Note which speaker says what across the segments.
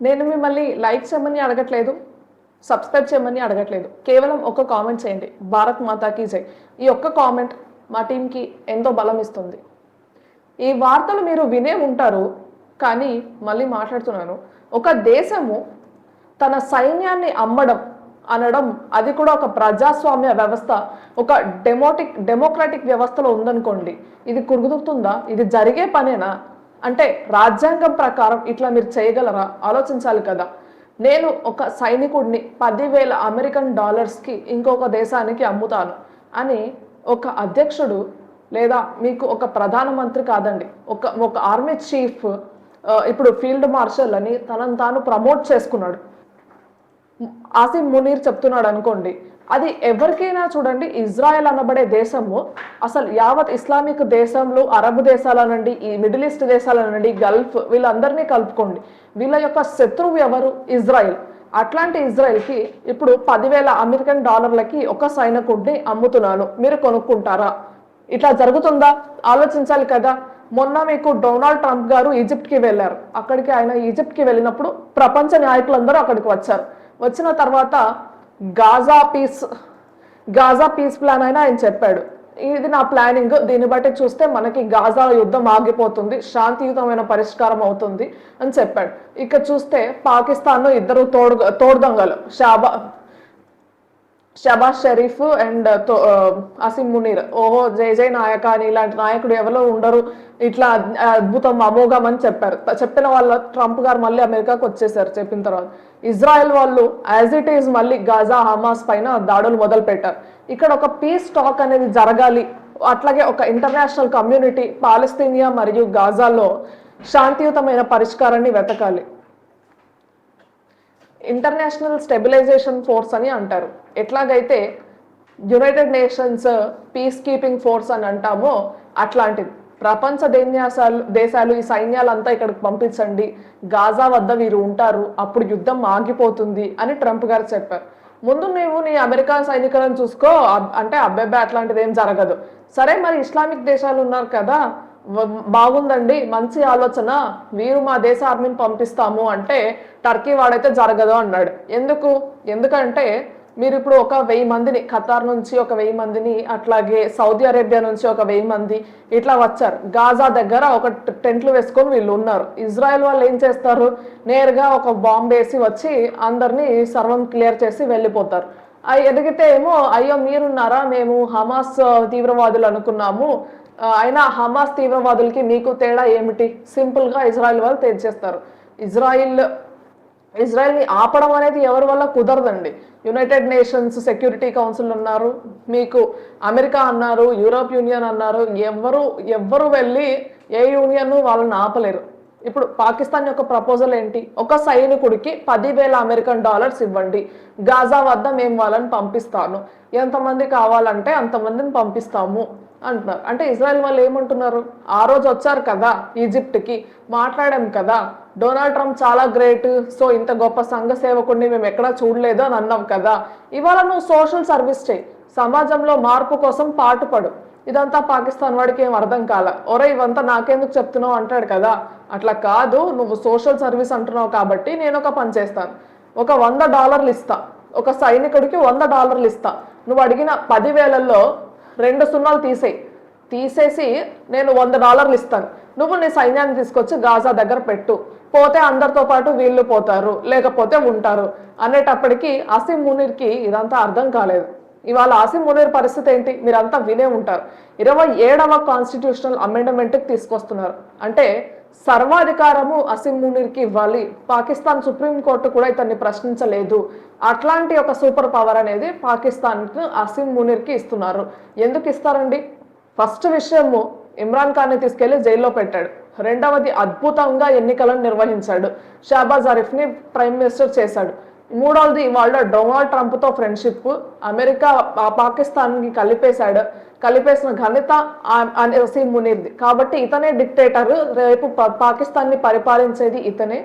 Speaker 1: నేను మిమ్మల్ని లైక్ చేయమని అడగట్లేదు, సబ్స్క్రైబ్ చేయమని అడగట్లేదు. కేవలం ఒక కామెంట్ చేయండి, భారత్ మాతాకి జై. ఈ ఒక్క కామెంట్ మా టీంకి ఎంతో బలం ఇస్తుంది. ఈ వార్తలు మీరు వినే ఉంటారు, కానీ మళ్ళీ మాట్లాడుతున్నాను. ఒక దేశము తన సైన్యాన్ని అమ్మడం అనడం, అది కూడా ఒక ప్రజాస్వామ్య వ్యవస్థ, ఒక డెమోక్రాటిక్ వ్యవస్థలో ఉందనుకోండి, ఇది కుదురుతుందా? ఇది జరిగే పనేనా? అంటే రాజ్యాంగం ప్రకారం ఇట్లా మీరు చేయగలరా? ఆలోచించాలి కదా. నేను ఒక సైనికుడిని 10,000 అమెరికన్ డాలర్స్కి ఇంకొక దేశానికి అమ్ముతాను అని ఒక అధ్యక్షుడు, లేదా మీకు ఒక ప్రధానమంత్రి కాదండి, ఒక ఆర్మీ చీఫ్, ఇప్పుడు ఫీల్డ్ మార్షల్ అని తనను తాను ప్రమోట్ చేసుకున్నాడు. ఆసిమ్ మునీర్ చెప్తున్నాడు అనుకోండి, అది ఎవరికైనా చూడండి, ఇజ్రాయెల్ అనబడే దేశము అసలు యావత్ ఇస్లామిక్ దేశంలో, అరబ్ దేశాలనండి, ఈ మిడిల్ ఈస్ట్ దేశాలనండి, గల్ఫ్, వీళ్ళందరినీ కలుపుకోండి, వీళ్ళ యొక్క శత్రువు ఎవరు? ఇజ్రాయెల్. అట్లాంటి ఇజ్రాయెల్కి ఇప్పుడు 10,000 అమెరికన్ డాలర్లకి ఒక సైనికుడిని అమ్ముతున్నాను, మీరు కొనుక్కుంటారా? ఇట్లా జరుగుతుందా? ఆలోచించాలి కదా. మొన్న మీకు డొనాల్డ్ ట్రంప్ గారు ఈజిప్ట్కి వెళ్ళారు. అక్కడికి ఆయన ఈజిప్ట్కి వెళ్ళినప్పుడు ప్రపంచ నాయకులందరూ అక్కడికి వచ్చారు. వచ్చిన తర్వాత గాజా పీస్ ప్లాన్ అయినా ఆయన చెప్పాడు, ఇది నా ప్లానింగ్, దీన్ని బట్టి చూస్తే మనకి గాజా యుద్ధం ఆగిపోతుంది, శాంతియుతమైన పరిష్కారం అవుతుంది అని చెప్పాడు. ఇక చూస్తే పాకిస్తాన్ ఇద్దరు తోడుదొంగలు, షబాజ్ షరీఫ్ అండ్ అసిమ్ మునీర్, ఓహో జై జై నాయక అని, ఇలాంటి నాయకుడు ఎవరో ఉండరు, ఇట్లా అద్భుతం అమోఘం అని చెప్పారు. చెప్పిన వాళ్ళ ట్రంప్ గారు మళ్ళీ అమెరికాకు వచ్చేసారు. చెప్పిన తర్వాత ఇజ్రాయెల్ వాళ్ళు యాజ్ ఇట్ ఈజ్ మళ్ళీ గాజా, హమాస్ పైన దాడులు మొదలు పెట్టారు. ఇక్కడ ఒక పీస్ టాక్ అనేది జరగాలి, అట్లాగే ఒక ఇంటర్నేషనల్ కమ్యూనిటీ పాలస్తీనియా మరియు గాజాలో శాంతియుతమైన పరిష్కారాన్ని వెతకాలి. ఇంటర్నేషనల్ స్టెబిలైజేషన్ ఫోర్స్ అని అంటారు. ఎట్లాగైతే United nations piece keeping force అని అంటామో అట్లాంటిది. ప్రపంచ దేశాలు ఈ సైన్యాలంతా ఇక్కడికి పంపించండి, గాజా వద్ద వీరు ఉంటారు, అప్పుడు యుద్ధం ఆగిపోతుంది అని ట్రంప్ గారు చెప్పారు. ముందు నీవు నీ అమెరికా సైనికులను చూసుకో అంటే అబ్బాయి అట్లాంటిది ఏం జరగదు. సరే, మరి ఇస్లామిక్ దేశాలు ఉన్నారు కదా, బాగుందండి, మంచి ఆలోచన, వీరు మా దేశ ఆర్మీని పంపిస్తాము అంటే టర్కీ వాడైతే జరగదు అన్నాడు. ఎందుకంటే మీరు ఇప్పుడు ఒక 1000 మందిని, ఖతార్ నుంచి ఒక 1000 మందిని, అట్లాగే సౌదీ అరేబియా నుంచి ఒక 1000 మంది ఇట్లా వచ్చారు. గాజా దగ్గర ఒక టెంట్లు వేసుకొని వీళ్ళు ఉన్నారు. ఇజ్రాయెల్ వాళ్ళు ఏం చేస్తారు? నేరుగా ఒక బాంబు వేసి వచ్చి అందరినీ సర్వం క్లియర్ చేసి వెళ్ళిపోతారు. ఎదిగితే ఏమో, అయ్యో మీరున్నారా, మేము హమాస్ తీవ్రవాదులు అనుకున్నాము, అయినా హమాస్ తీవ్రవాదులకి మీకు తేడా ఏమిటి? సింపుల్గా ఇజ్రాయెల్ వాళ్ళు తేల్చేస్తారు. ఇజ్రాయెల్ని ఆపడం అనేది ఎవరి వల్ల కుదరదండి. యునైటెడ్ నేషన్స్ సెక్యూరిటీ కౌన్సిల్ ఉన్నారు, మీకు అమెరికా అన్నారు, యూరోప్ యూనియన్ అన్నారు, ఎవ్వరు వెళ్ళి ఏ యూనియన్ వాళ్ళని ఆపలేరు. ఇప్పుడు పాకిస్తాన్ యొక్క ప్రపోజల్ ఏంటి? ఒక సైనికుడికి 10,000 అమెరికన్ డాలర్స్ ఇవ్వండి, గాజా వద్ద మేము వాళ్ళని పంపిస్తాను, ఎంతమంది కావాలంటే అంతమందిని పంపిస్తాము అంటున్నారు. అంటే ఇజ్రాయెల్ వాళ్ళు ఏమంటున్నారు? ఆ రోజు వచ్చారు కదా ఈజిప్ట్కి, మాట్లాడాం కదా, డొనాల్డ్ ట్రంప్ చాలా గ్రేట్, సో ఇంత గొప్ప సంఘ సేవకుడిని మేము ఎక్కడా చూడలేదు అని అన్నాం కదా. ఇవాళ నువ్వు సోషల్ సర్వీస్ చేయి, సమాజంలో మార్పు కోసం పాటుపడు. ఇదంతా పాకిస్తాన్ వాడికి ఏం అర్థం కాల. ఒరే ఇవంతా నాకెందుకు చెప్తున్నావు అంటాడు కదా. అట్లా కాదు, నువ్వు సోషల్ సర్వీస్ అంటున్నావు కాబట్టి నేను ఒక పని చేస్తాను, ఒక $100 ఇస్తా, ఒక సైనికుడికి $100 ఇస్తా, నువ్వు అడిగిన 10,000లో 2 సున్నాలు తీసేసి నేను $100 ఇస్తాను, నువ్వు నీ సైన్యాన్ని తీసుకొచ్చి గాజా దగ్గర పెట్టు, పోతే అందరితో పాటు వీళ్ళు పోతారు, లేకపోతే ఉంటారు అనేటప్పటికీ అసిమ్ మునీర్కి ఇదంతా అర్థం కాలేదు. ఇవాళ అసిమ్ మునీర్ పరిస్థితి ఏంటి మీరంతా వినే ఉంటారు. 27వ కాన్స్టిట్యూషనల్ అమెండ్మెంట్కి తీసుకొస్తున్నారు. అంటే సర్వాధికారము అసిమ్ మునీర్కి ఇవ్వాలి. పాకిస్తాన్ సుప్రీంకోర్టు కూడా ఇతన్ని ప్రశ్నించలేదు. అట్లాంటి ఒక సూపర్ పవర్ అనేది పాకిస్తాన్కి అసిమ్ మునీర్కి ఇస్తున్నారు. ఎందుకు ఇస్తారండి? ఫస్ట్ విషయము, ఇమ్రాన్ ఖాన్ని తీసుకెళ్లి జైల్లో పెట్టాడు. రెండవది, అద్భుతంగా ఎన్నికలను నిర్వహించాడు, షహబాజ్ షరీఫ్ని ప్రైమ్ మినిస్టర్ చేశాడు. మూడవది, వాళ్ళ డొనాల్డ్ ట్రంప్తో ఫ్రెండ్షిప్, అమెరికా పాకిస్తాన్కి కలిపేసిన ఘనత అసిమ్ మునీర్ది. కాబట్టి ఇతనే డిక్టేటర్, రేపు పాకిస్తాన్ని పరిపాలించేది ఇతనే.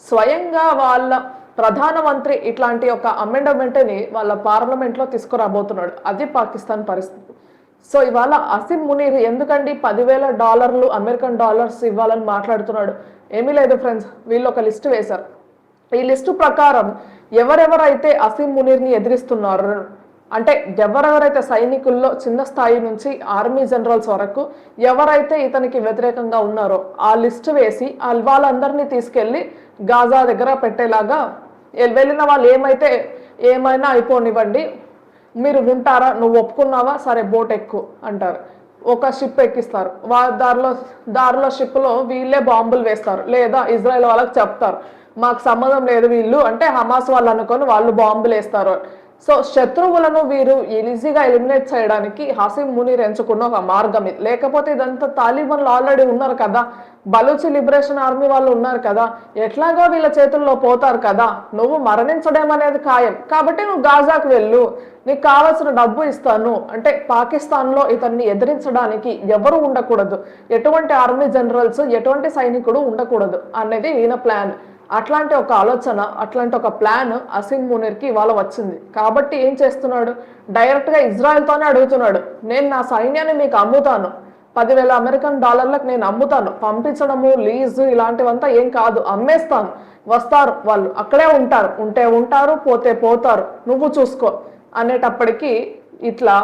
Speaker 1: స్వయంగా వాళ్ళ ప్రధానమంత్రి ఇట్లాంటి ఒక అమెండ్మెంట్ని వాళ్ళ పార్లమెంట్లో తీసుకురాబోతున్నాడు. అది పాకిస్తాన్ పరిస్థితి. సో ఇవాళ అసిమ్ మునీర్ ఎందుకండి $10,000 అమెరికన్ డాలర్స్ ఇవ్వాలని మాట్లాడుతున్నాడు? ఏమీ లేదు ఫ్రెండ్స్, వీళ్ళు ఒక లిస్ట్ వేశారు. ఈ లిస్టు ప్రకారం ఎవరెవరైతే అసీం మునీర్ని ఎదిరిస్తున్నారు అంటే ఎవరెవరైతే సైనికుల్లో చిన్న స్థాయి నుంచి ఆర్మీ జనరల్స్ వరకు ఎవరైతే ఇతనికి వ్యతిరేకంగా ఉన్నారో ఆ లిస్టు వేసి వాళ్ళందరినీ తీసుకెళ్లి గాజా దగ్గర పెట్టేలాగా వెళ్ళిన వాళ్ళు ఏమైనా అయిపోనివ్వండి, మీరు ఉంటారా, నువ్వు ఒప్పుకున్నావా, సరే బోట్ ఎక్కు అంటారు. ఒక షిప్ ఎక్కిస్తారు. దారిలో షిప్లో వీళ్ళే బాంబులు వేస్తారు, లేదా ఇజ్రాయెల్ వాళ్ళకి చెప్తారు మాకు సంబంధం లేదు వీళ్ళు అంటే హమాస్ వాళ్ళు అనుకొని వాళ్ళు బాంబులు వేస్తారు. సో శత్రువులను వీరు ఈజీగా ఎలిమినేట్ చేయడానికి హసీం మునీర్ ఎంచుకున్న ఒక మార్గం ఇది. లేకపోతే ఇదంతా తాలిబాన్లు ఆల్రెడీ ఉన్నారు కదా, బలూచి లిబరేషన్ ఆర్మీ వాళ్ళు ఉన్నారు కదా, ఎట్లాగా వీళ్ళ చేతుల్లో పోతారు కదా, నువ్వు మరణించడం అనేది ఖాయం కాబట్టి నువ్వు గాజాకు వెళ్ళు, నీకు కావాల్సిన డబ్బు ఇస్తాను అంటే పాకిస్తాన్లో ఇతన్ని ఎదిరించడానికి ఎవరు ఉండకూడదు, ఎటువంటి ఆర్మీ జనరల్స్ ఎటువంటి సైనికుడు ఉండకూడదు అనేది ఈయన ప్లాన్. అట్లాంటి ఒక ఆలోచన, అట్లాంటి ఒక ప్లాన్ అసీం మునీర్కి ఇవాళ వచ్చింది. కాబట్టి ఏం చేస్తున్నాడు, డైరెక్ట్గా ఇజ్రాయెల్తోనే అడుగుతున్నాడు, నేను నా సైన్యాన్ని మీకు అమ్ముతాను, 10,000 అమెరికన్ డాలర్లకు నేను అమ్ముతాను, పంపించడము లీజు ఇలాంటివంతా ఏం కాదు, అమ్మేస్తాను, వస్తారు వాళ్ళు అక్కడే ఉంటారు, ఉంటే ఉంటారు పోతే పోతారు, నువ్వు చూసుకో అనేటప్పటికీ ఇట్లా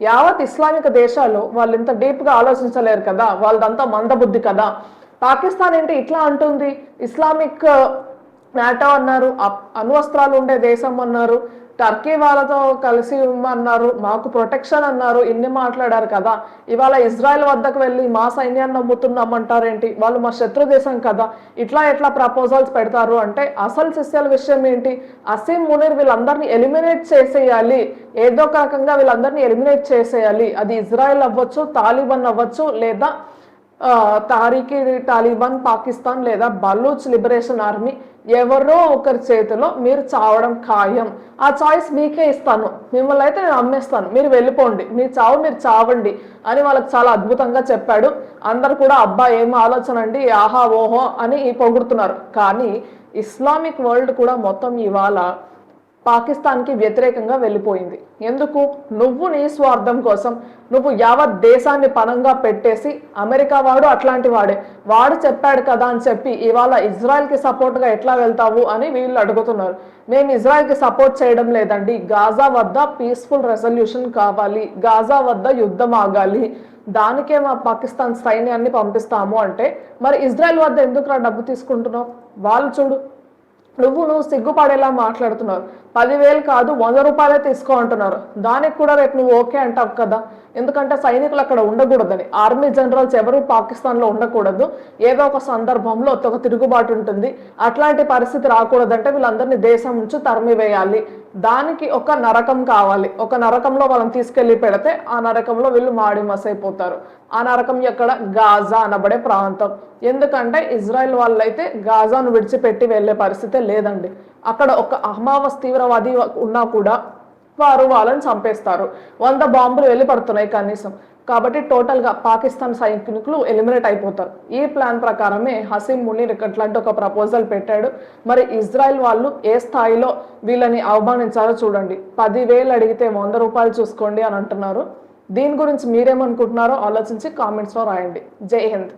Speaker 1: యావత్ ఇస్లామిక్ దేశాలు వాళ్ళు ఇంత డీప్గా ఆలోచించలేరు కదా, వాళ్ళదంతా మందబుద్ధి కదా. పాకిస్తాన్ ఏంటి ఇట్లా అంటుంది, ఇస్లామిక్ నాటో అన్నారు, అణ్వస్త్రాలు ఉండే దేశం అన్నారు, టర్కీ వాళ్ళతో కలిసి అన్నారు, మాకు ప్రొటెక్షన్ అన్నారు, ఇన్ని మాట్లాడారు కదా, ఇవాళ ఇజ్రాయెల్ వద్దకు వెళ్ళి మా సైన్యాన్ని నమ్ముతున్నామంటారేంటి, వాళ్ళు మా శత్రు దేశం కదా, ఎట్లా ప్రపోజల్స్ పెడతారు అంటే అసలు శిష్యాల విషయం ఏంటి, అసీం మునీర్ వీళ్ళందరినీ ఎలిమినేట్ చేసేయాలి, ఏదో ఒక రకంగా వీళ్ళందరినీ ఎలిమినేట్ చేసేయాలి, అది ఇజ్రాయెల్ అవ్వచ్చు, తాలిబాన్ అవ్వచ్చు, లేదా తారీఖీ తాలిబాన్ పాకిస్తాన్ లేదా బలూచ్ లిబరేషన్ ఆర్మీ, ఎవరో ఒకరి చేతిలో మీరు చావడం ఖాయం, ఆ చాయిస్ మీకే ఇస్తాను, మిమ్మల్ని అయితే నేను అమ్మేస్తాను, మీరు వెళ్ళిపోండి, మీ చావు మీరు చావండి అని వాళ్ళకి చాలా అద్భుతంగా చెప్పాడు. అందరు కూడా అబ్బా ఏం ఆలోచన అండి, ఆహా ఓహో అని పొగుడుతున్నారు. కానీ ఇస్లామిక్ వరల్డ్ కూడా మొత్తం ఇవాళ పాకిస్తాన్కి వ్యతిరేకంగా వెళ్ళిపోయింది. ఎందుకు, నువ్వు నీ స్వార్థం కోసం నువ్వు యావత్ దేశాన్ని పనంగా పెట్టేసి, అమెరికా వాడు అట్లాంటి వాడు చెప్పాడు కదా అని చెప్పి ఇవాళ ఇజ్రాయెల్కి సపోర్ట్గా ఎట్లా వెళ్తావు అని వీళ్ళు అడుగుతున్నారు. మేము ఇజ్రాయెల్కి సపోర్ట్ చేయడం లేదండి, గాజా వద్ద పీస్ఫుల్ రెజల్యూషన్ కావాలి, గాజా వద్ద యుద్ధం ఆగాలి, దానికే మా పాకిస్తాన్ సైన్యాన్ని పంపిస్తాము అంటే మరి ఇజ్రాయెల్ వద్ద ఎందుకు డబ్బు తీసుకుంటున్నావు, వాళ్ళు చూడు నువ్వు సిగ్గుపడేలా మాట్లాడుతున్నారు, 10,000 కాదు 100 రూపాయలే తీసుకో అంటున్నారు, దానికి కూడా రేపు నువ్వు ఓకే అంటావు కదా, ఎందుకంటే సైనికులు అక్కడ ఉండకూడదని, ఆర్మీ జనరల్స్ ఎవరు పాకిస్తాన్లో ఉండకూడదు, ఏదో ఒక సందర్భంలో ఒక తిరుగుబాటు ఉంటుంది, అట్లాంటి పరిస్థితి రాకూడదంటే వీళ్ళందరినీ దేశం నుంచి తరిమివేయాలి, దానికి ఒక నరకం కావాలి, ఒక నరకంలో వాళ్ళని తీసుకెళ్లి పెడితే ఆ నరకంలో వీళ్ళు మాడి మసైపోతారు. ఆ నరకం ఎక్కడ, గాజా అనబడే ప్రాంతం. ఎందుకంటే ఇజ్రాయెల్ వాళ్ళైతే గాజాను విడిచిపెట్టి వెళ్ళే పరిస్థితే లేదండి, అక్కడ ఒక హమాస్ తీవ్రవాది ఉన్నా కూడా వారు వాళ్ళని చంపేస్తారు, 100 బాంబులు వెళ్ళి పడుతున్నాయి కనీసం. కాబట్టి టోటల్గా పాకిస్తాన్ సైనికులు ఎలిమినేట్ అయిపోతారు. ఈ ప్లాన్ ప్రకారమే హసీం మునీర్ ఇట్లాంటి ఒక ప్రపోజల్ పెట్టాడు. మరి ఇజ్రాయెల్ వాళ్ళు ఏ స్థాయిలో వీళ్ళని అవమానించారో చూడండి, 10,000 అడిగితే 100 రూపాయలు చూసుకోండి అని అంటున్నారు. దీని గురించి మీరేమనుకుంటున్నారో ఆలోచించి కామెంట్స్లో రాయండి. జై హింద్.